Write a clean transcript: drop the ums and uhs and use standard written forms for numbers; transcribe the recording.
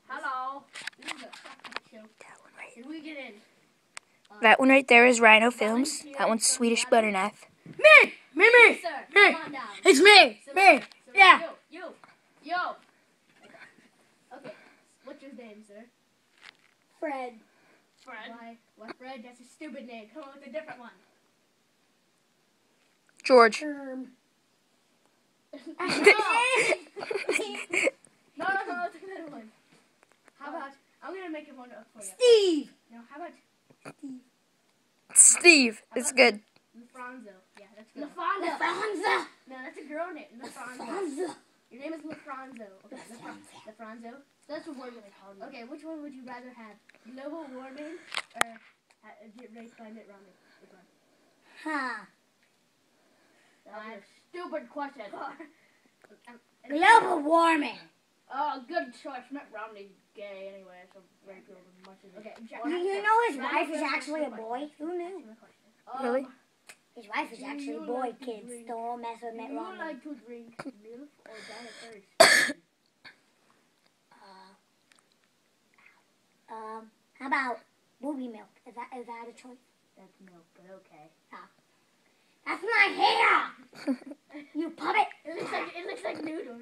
Hello. This is a show. Can we get in? That one right there is Rhino Films. That one's Swedish Butterknife. Me! Sir, come on down. It's me! Me! Yeah! Yo! Okay, what's your name, sir? Fred. Fred? Why Fred? That's a stupid name. Come on with a different one. George. No, it's another one. How about, I'm going to make it one up for you. Steve! No, how about Steve. It's good. Elfonzo. Yeah, that's good. Elfonzo! No, that's a girl name. Elfonzo. Your name is Elfonzo. Okay, Elfonzo. That's what we're going to call you. Okay, which one would you rather have? Global warming or get raped by Mitt Romney? Which one? Huh. That's a stupid question. Global warming. Oh, good choice. Mitt Romney's gay anyway, so rape him as much as... Okay, You know his wife is actually a boy? Who knew? Really? His wife is actually a boy, kids. Don't mess with Mitt Do you Romney. like to drink milk or dietary soda? How about booby milk? Is that a choice? That's milk, but okay. That's my hair! You puppet! It looks like noodles.